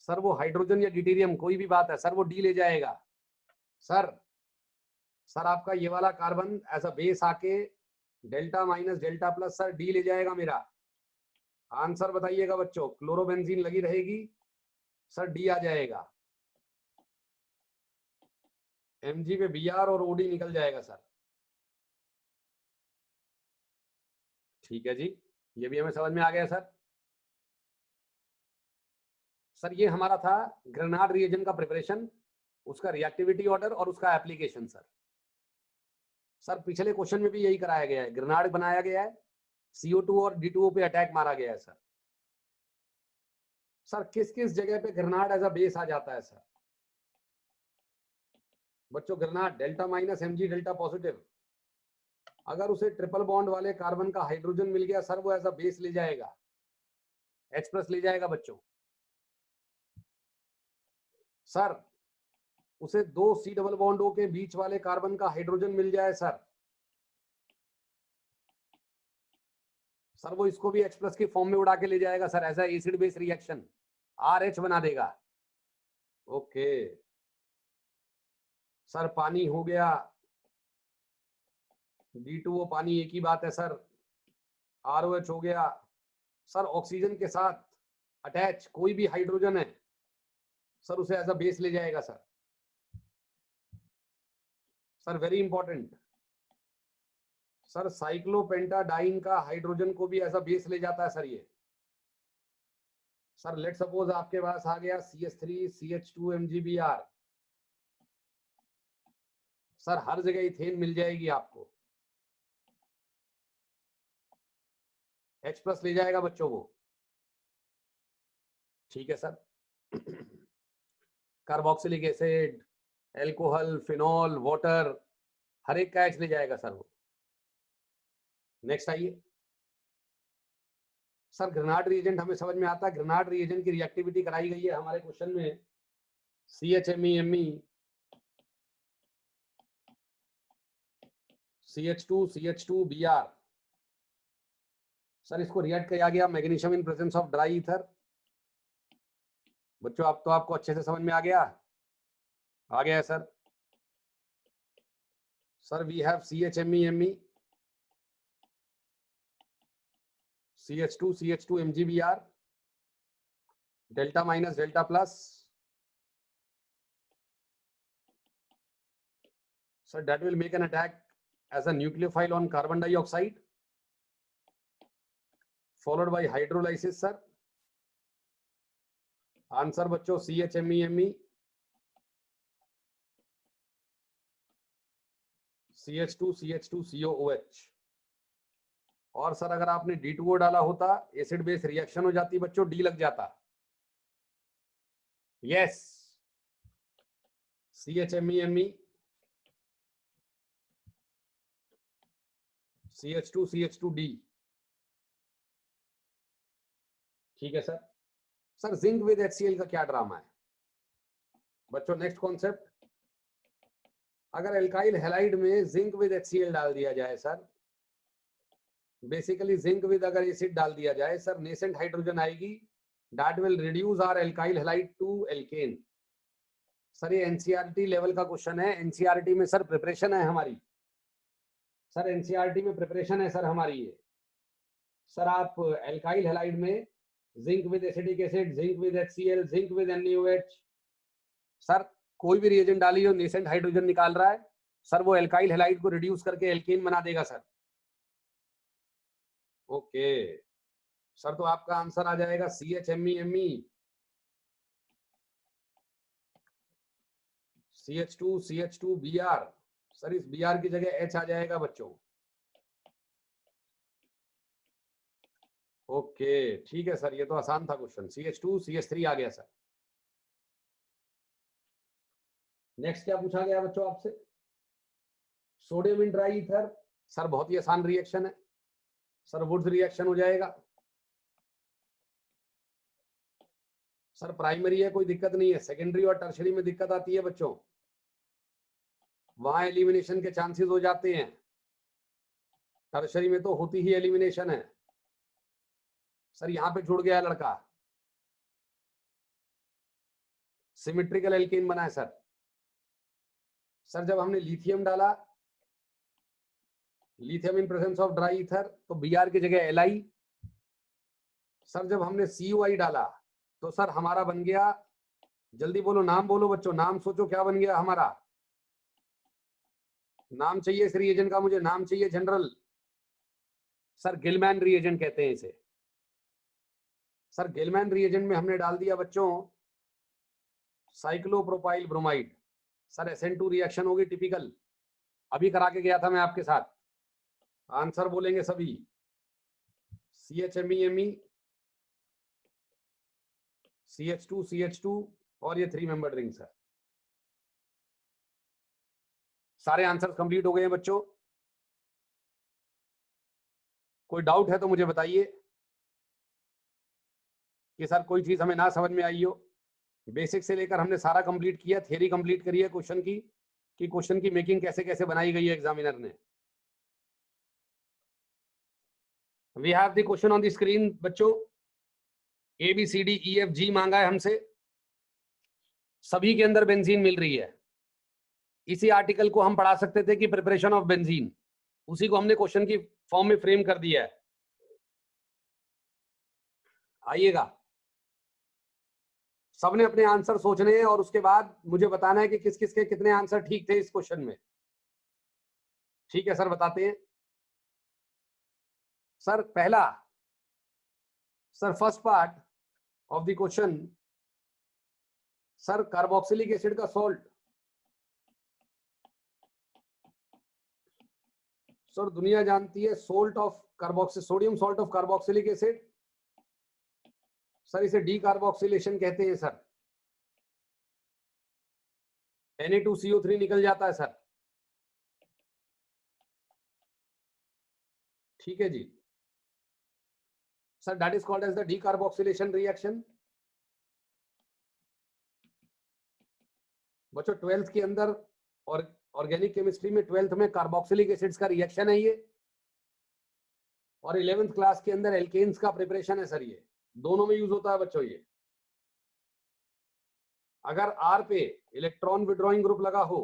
सर वो हाइड्रोजन या ड्यूटेरियम कोई भी बात है, सर वो D ले जाएगा। सर सर आपका ये वाला कार्बन एज अ बेस आके delta minus delta plus sir D ले जाएगा मेरा। आंसर बताइएगा बच्चों, क्लोरोबेंजीन लगी रहेगी, सर D आ जाएगा, Mg पे Br और OD निकल जाएगा सर। ठीक है जी, ये भी हमें समझ में आ गया सर। सर ये हमारा था ग्रेनाड रिएजेंट का प्रिपरेशन, उसका रिएक्टिविटी ऑर्डर और उसका एप्लीकेशन। सर सर पिछले क्वेश्चन में भी यही कराया गया है, ग्रेनाड बनाया गया है, CO2 और D2O पे अटैक मारा गया है। सर सर किस किस जगह पे ग्रेनाड एज अ बेस आ जाता है? सर बच्चों Grignard delta minus Mg delta positive, अगर उसे ट्रिपल बॉन्ड वाले कार्बन का हाइड्रोजन मिल गया सर, वो एज अ बेस ले जाएगा, H+ ले जाएगा बच्चों। सर उसे 2 C डबल बॉन्ड O के बीच वाले कार्बन का हाइड्रोजन मिल जाए सर, सर वो इसको भी H+ की फॉर्म में उड़ा के ले जाएगा sir, as acid base reaction, RH बना देगा। ओके सर पानी हो गया, D2O पानी एक ही बात है सर, ROH हो गया। सर ऑक्सीजन के साथ अटैच कोई भी हाइड्रोजन है सर, उसे एज अ बेस ले जाएगा sir. Sir very important, sir cyclopentadiene का हाइड्रोजन को भी एज अ बेस ले जाता है सर ये। सर लेट सपोज आपके पास आ गया CH3CH2MgBr, सर हर जगह इथेन मिल जाएगी आपको, H+ ले जाएगा बच्चों वो। ठीक है sir carboxylic acid, alcohol, phenol, water, हर एक का H ले जाएगा सर वो। नेक्स्ट आइए सर, ग्रेनाड रिएजेंट हमें समझ में आता है, ग्रेनाड रिएजेंट की रिएक्टिविटी कराई गई है हमारे क्वेश्चन में, CHMe CH2CH2Br, सर इसको रिएक्ट किया गया magnesium in presence of dry ether. बच्चों अब तो आपको अच्छे से समझ में आ गया है sir. Sir we have CHMe CH2CH2MgBr delta minus delta plus, sir that will make an attack as a nucleophile on carbon dioxide, followed by hydrolysis sir. Answer बच्चों CHMEME, CH2 CH2 COOH। और sir अगर आपने D2O डाला होता acid base reaction हो जाती बच्चों, D लग जाता। Yes, CHMEME, CH2 CH2D। ठीक है sir. Sir zinc with HCl का क्या ड्रामा है बच्चों? नेक्स्ट कॉन्सेप्ट, अगर एल्काइल हैलाइड में जिंक विद HCl डाल दिया जाए सर, बेसिकली जिंक विद अगर एसिड डाल दिया जाए सर, नेसेंट हाइड्रोजन आएगी, that will reduce our alkyl halide to alkane. Sir ये एनसीईआरटी लेवल का क्वेश्चन है, एनसीईआरटी में सर प्रिपरेशन है हमारी, सर एनसीईआरटी में प्रिपरेशन है सर हमारी ये। सर आप एल्काइल हैलाइड में zinc with acidic acid, zinc with HCl, zinc with NaOH, sir कोई भी रिएजेंट डाली हो नेसेंट हाइड्रोजन निकाल रहा है सर, वो एल्काइल हैलाइड को रिड्यूस करके एल्केन बना देगा सर। ओके सर, तो आपका आंसर आ जाएगा CHMEME, CH2 CH2Br। सर इस Br की जगह H आ जाएगा बच्चों। ओके ठीक है सर, ये तो आसान था क्वेश्चन, CH2 CH3 आ गया सर। नेक्स्ट क्या पूछा गया बच्चों आपसे? Sodium in dry ether. Sir बहुत ही आसान रिएक्शन है सर, वुड्स रिएक्शन हो जाएगा सर। प्राइमरी है कोई दिक्कत नहीं है, सेकेंडरी और टर्शरी में दिक्कत आती है बच्चों, वहां एलिमिनेशन के चांसेस हो जाते हैं, टर्शरी में तो होती ही एलिमिनेशन है सर। यहां पे जुड़ गया लड़का, सिमेट्रिकल एल्केन बना है सर। सर जब हमने लिथियम डाला, lithium in presence of dry ether, तो Br की जगह Li। सर जब हमने CuI डाला तो सर हमारा बन गया, जल्दी बोलो नाम बोलो बच्चों, नाम सोचो क्या बन गया हमारा? नाम चाहिए इस रिएजेंट का, मुझे नाम चाहिए जनरल। सर गिलमैन रिएजेंट कहते हैं इसे सर। गिलमैन रिएजेंट में हमने डाल दिया बच्चों cyclopropyl bromide. Sir SN2 reaction होगी टिपिकल, अभी करा के गया था मैं आपके साथ। आंसर बोलेंगे सभी, CHMEME, CH2 CH2 और ये 3 मेंबर्ड रिंग सर। सारे आंसर कंप्लीट हो गए हैं बच्चों? कोई डाउट है तो मुझे बताइए कि सर कोई चीज हमें ना समझ में आई हो। बेसिक से लेकर हमने सारा कंप्लीट किया, थियरी कंप्लीट करी है क्वेश्चन की, कि क्वेश्चन की मेकिंग कैसे कैसे बनाई गई है एग्जामिनर ने। We have the question on the screen बच्चों। ABCDEFG मांगा है हमसे, सभी के अंदर बेंजीन मिल रही है। इसी आर्टिकल को हम पढ़ा सकते थे कि प्रिपरेशन ऑफ बेंजीन, उसी को हमने क्वेश्चन की फॉर्म में फ्रेम कर दिया है। आइएगा, सबने अपने आंसर सोचने हैं और उसके बाद मुझे बताना है कि किस किस के कितने आंसर ठीक थे इस क्वेश्चन में। ठीक है सर, बताते हैं। सर पहला, sir first part of the question, sir carboxylic acid का सॉल्ट। सर दुनिया जानती है salt of carboxyl, sodium salt of carboxylic acid, sir इसे डी कार्बोक्सिलेशन कहते हैं सर। Na2CO3 निकल जाता है सर। ठीक है जी sir, that is called as the decarboxylation reaction. बच्चों 12th के अंदर और ऑर्गेनिक केमिस्ट्री में 12th में कार्बोक्सिलिक एसिड्स का रिएक्शन है ये, और 11th क्लास के अंदर एल्केन्स का प्रिपरेशन है सर। ये दोनों में यूज होता है बच्चों ये। अगर R पे इलेक्ट्रॉन विड्रॉइंग ग्रुप लगा हो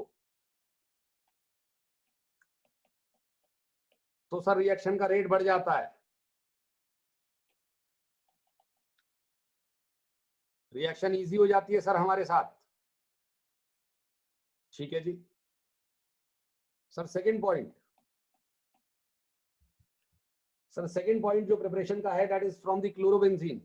तो सर रिएक्शन का रेट बढ़ जाता है, रिएक्शन इजी हो जाती है सर हमारे साथ। ठीक है जी sir. Second point, sir second point जो प्रिपरेशन का है that is from the chlorobenzene.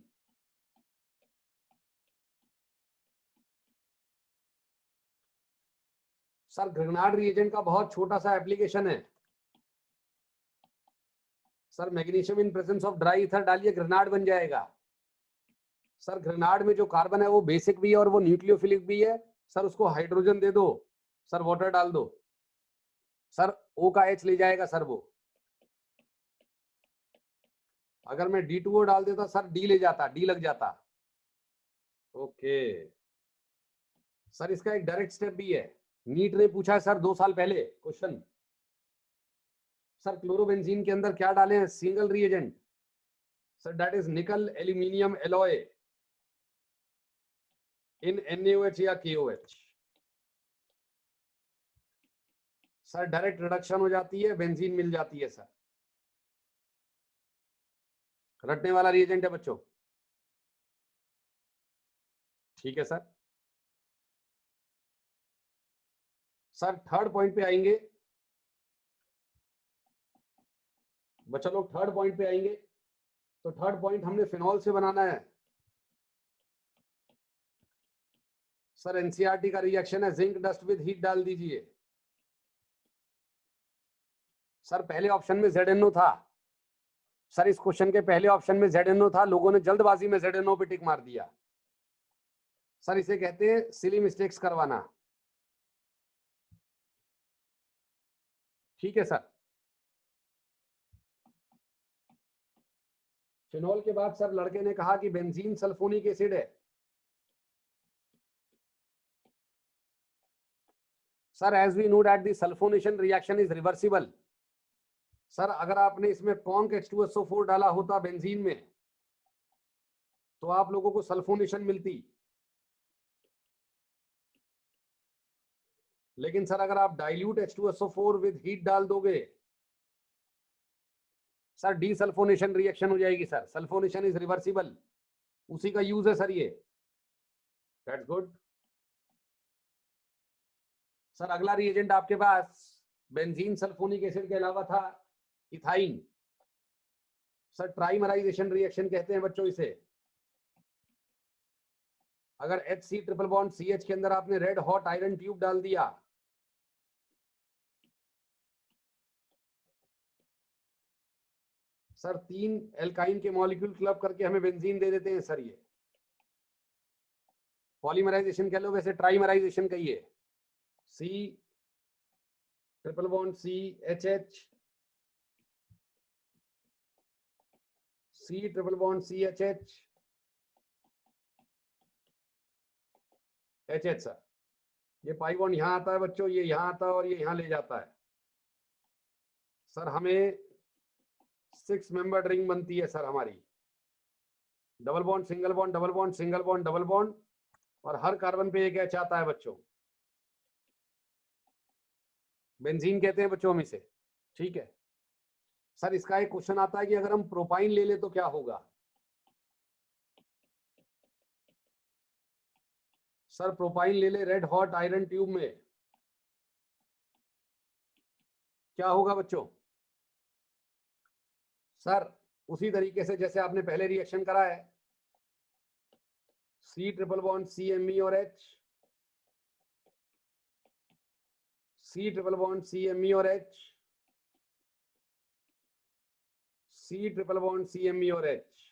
Sir Grignard reagent का बहुत छोटा सा एप्लीकेशन है। Sir magnesium in presence of dry ether डालिए, ग्रेनाड बन जाएगा। सर ग्रेनाड में जो कार्बन है वो बेसिक भी है और वो न्यूक्लियोफिलिक भी है। सर उसको हाइड्रोजन दे दो, सर वाटर डाल दो, सर O का H ले जाएगा सर वो। अगर मैं D2O डाल देता सर D ले जाता, D लग जाता। ओके सर इसका एक डायरेक्ट स्टेप भी है, नीट ने पूछा है सर 2 साल पहले क्वेश्चन। सर क्लोरोबेंजीन के अंदर क्या डाले हैं? Single reagent sir that is निकल एल्यूमिनियम एलॉय इन NaOH या KOH। सर डायरेक्ट रिडक्शन हो जाती है, बेंजीन मिल जाती है। सर रटने वाला रिएजेंट है बच्चों, ठीक है सर। सर थर्ड पॉइंट पे आएंगे बच्चा लोग, थर्ड पॉइंट पे आएंगे तो थर्ड पॉइंट हमने फिनॉल से बनाना है। सर एनसीईआरटी का रिएक्शन है, जिंक डस्ट विद हीट डाल दीजिए। सर पहले ऑप्शन में ZNO था। सर इस क्वेश्चन के पहले ऑप्शन में ZNO था, लोगों ने जल्दबाजी में ZNO पे टिक मार दिया। सर इसे कहते हैं सिली मिस्टेक्स करवाना, ठीक है सर। फिनॉल के बाद सर लड़के ने कहा कि बेंजीन सल्फोनिक एसिड है। Sir as we know that the sulphonation reaction is reversible. Sir अगर आपने इसमें कॉन्क H2SO4 डाला होता बेंजीन में तो आप लोगों को सल्फोनेशन मिलती, लेकिन सर अगर आप डाइल्यूट H2SO4 विद हीट डाल दोगे सर डीसल्फोनेशन रिएक्शन हो जाएगी। सर सल्फोनेशन इज रिवर्सिबल, उसी का यूज है सर ये। That's good. सर अगला रिएजेंट आपके पास बेंजीन सल्फोनिक एसिड के अलावा था इथाइन। सर ट्राइमराइजेशन रिएक्शन कहते हैं बच्चों इसे। अगर HC ट्रिपल बॉन्ड CH के अंदर आपने रेड हॉट आयरन ट्यूब डाल दिया सर 3 एल्काइन के मॉलिक्यूल क्लब करके हमें बेंजीन दे देते हैं सर। ये पॉलीमराइजेशन कह लो, वैसे ट्राइमराइजेशन कहिए। C triple bond CHH, C triple bond CHH, HH sir. ये पाई बॉन्ड यहाँ आता है बच्चों, ये यहाँ आता है और ये यहाँ ले जाता है। सर हमें 6 मेंबर्ड रिंग बनती है सर हमारी, double bond single bond double bond single bond double bond, और हर कार्बन पे एक H आता है बच्चों। बेंजीन कहते हैं बच्चों हम इसे, ठीक है। सर इसका एक क्वेश्चन आता है कि अगर हम प्रोपाइन ले ले तो क्या होगा। सर प्रोपाइन ले ले रेड हॉट आयरन ट्यूब में, क्या होगा बच्चों। सर उसी तरीके से जैसे आपने पहले रिएक्शन करा है, C ट्रिपल बॉन्ड CMe और H, C triple bond CMe और H, C triple bond CMe और H।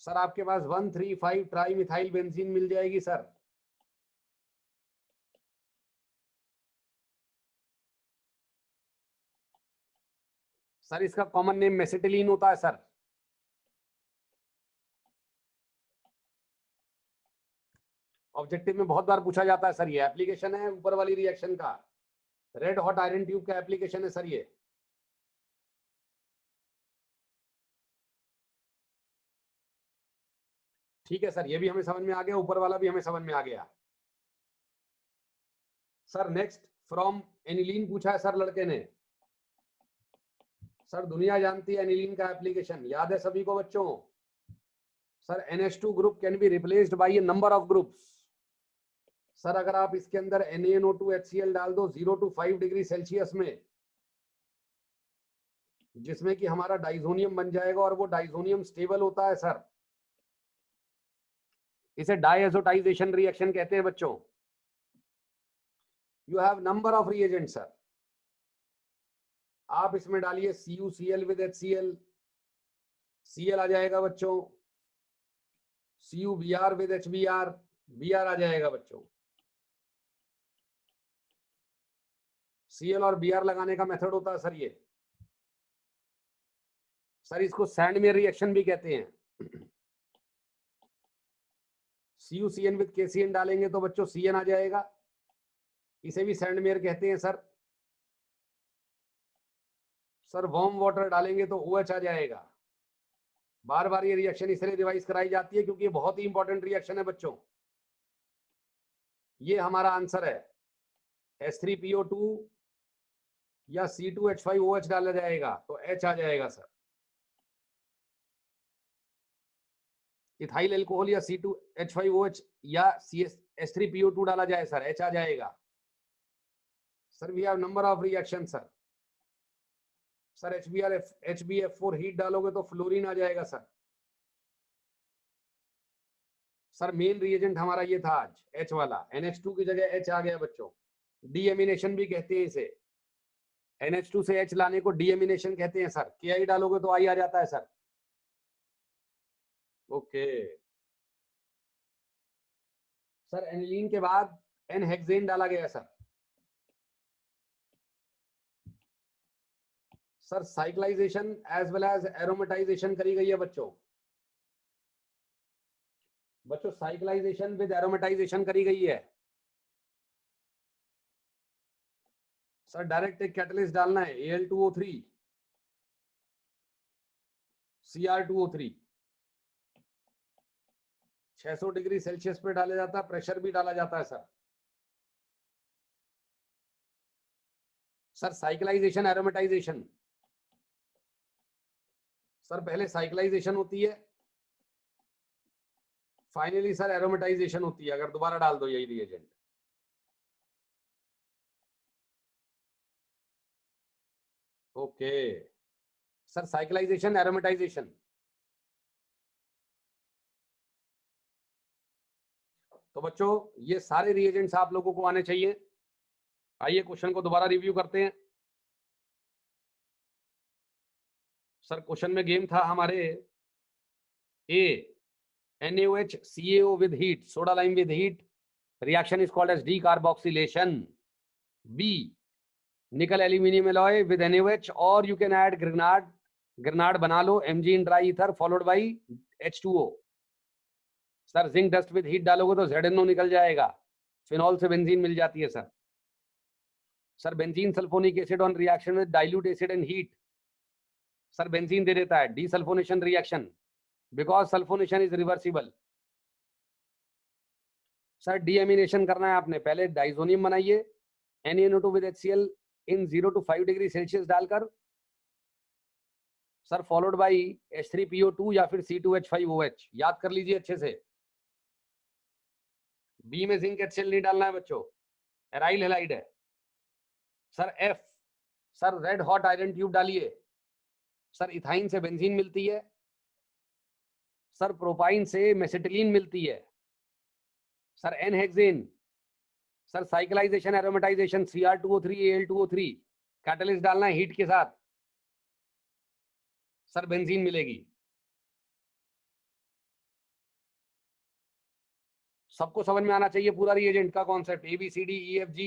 सर आपके पास 1,3,5 ट्राई मिथाइल बेंजीन मिल जाएगी सर। सर इसका कॉमन नेम मेसिटिलीन होता है सर। ऑब्जेक्टिव में बहुत बार पूछा जाता है सर, ये एप्लीकेशन है ऊपर वाली रिएक्शन का, रेड हॉट आयरन ट्यूब का एप्लीकेशन है सर ये। ठीक है सर, ये भी हमें समझ में आ गया, ऊपर वाला भी हमें समझ में आ गया। सर नेक्स्ट फ्रॉम एनिलीन पूछा है सर लड़के ने। सर दुनिया जानती है एनिलीन का एप्लीकेशन, याद है सभी को बच्चों। Sir NH2 group can be replaced by A number of groups. Sir अगर आप इसके अंदर NaNO2 HCl डाल दो 0 to 5 डिग्री सेल्सियस में जिसमें कि हमारा डाइजोनियम बन जाएगा और वो डाइजोनियम स्टेबल होता है सर। इसे डाइएजोटाइजेशन रिएक्शन कहते हैं बच्चों। You have number of reagent sir. आप इसमें डालिए CuCl विद HCl, Cl आ जाएगा बच्चों, CuBr विद HBr, Br आ जाएगा बच्चों। Cl और Br लगाने का मेथड होता है सर ये। सर इसको सैंडमेयर रिएक्शन भी कहते हैं। CuCN विद KCN डालेंगे तो बच्चों Cn आ जाएगा, इसे भी सैंडमेयर कहते हैं सर। सर वार्म वाटर डालेंगे तो OH आ जाएगा। बार बार ये रिएक्शन इसलिए रिवाइज कराई जाती है क्योंकि ये बहुत ही इंपॉर्टेंट रिएक्शन है बच्चों। ये हमारा आंसर है, H3PO2 या C2H5OH डाला जाएगा तो H आ जाएगा सर। इथाइल एल्कोहल या C2H5OH या H3PO2 डाला जाए सर, H आ जाएगा sir. We have number of reaction sir. Sir HbF4 heat डालोगे तो फ्लोरीन आ जाएगा सर। सर मेन रिएजेंट हमारा ये था आज, H वाला। NH2 की जगह H आ गया बच्चों। डीएमिनेशन भी कहते हैं इसे। NH2 से H लाने को डीएमिनेशन कहते हैं सर। Ki डालोगे तो I आ जाता है सर। ओके सर, एनिलीन के बाद N-हेक्सेन डाला गया sir. Sir cyclisation as well as aromatisation करी गई है बच्चों। बच्चों साइक्लाइजेशन विद एरोमेटाइजेशन करी गई है सर। डायरेक्ट एक कैटलिस्ट डालना है, Al2O3 Cr2O3। 600 डिग्री सेल्सियस पे डाला जाता है, प्रेशर भी डाला जाता है sir. Sir cyclization aromatisation, sir पहले साइक्लाइजेशन होती है, फाइनली सर एरोमेटाइजेशन होती है। अगर दोबारा डाल दो यही reagent. Okay sir, cyclization aromatisation. तो बच्चों ये सारे रिएजेंट्स आप लोगों को आने चाहिए। आइए क्वेश्चन को दोबारा रिव्यू करते हैं। सर क्वेश्चन में गेम था हमारे, A NaOH CaO with heat, soda lime with heat, reaction is called as decarboxylation. B nickel aluminium alloy with NaOH, or you can add grenade बना लो, Mg in dry ether followed by H2O. Sir zinc dust with heat डालोगे तो ZNO निकल जाएगा, phenol से benzene मिल जाती है sir. Sir benzene sulphonic acid on reaction with dilute acid and heat, sir benzene दे देता है। Desulphonation reaction, because sulphonation is reversible. Sir deamination करना है आपने, पहले डाइजोनियम बनाइए NaNO2 with HCl in 0 to 5 degree Celsius डालकर सर, फॉलोड बाई H3PO2 या फिर C2H5OH। याद कर लीजिए अच्छे से। बी में जिंक HCl नहीं डालना है बच्चों, एराइल हैलाइड है sir. F sir red hot iron tube डालिए सर, इथाइन से बेंजीन मिलती है सर, प्रोपाइन से मेसिटिलीन मिलती है sir. N hexane sir, cyclization aromatization Cr2O3 Al2O3, catalyst डालना है हीट के साथ सर, बेंजीन मिलेगी। सबको समझ में आना चाहिए पूरा रिएजेंट का कॉन्सेप्ट, ABCDEFG।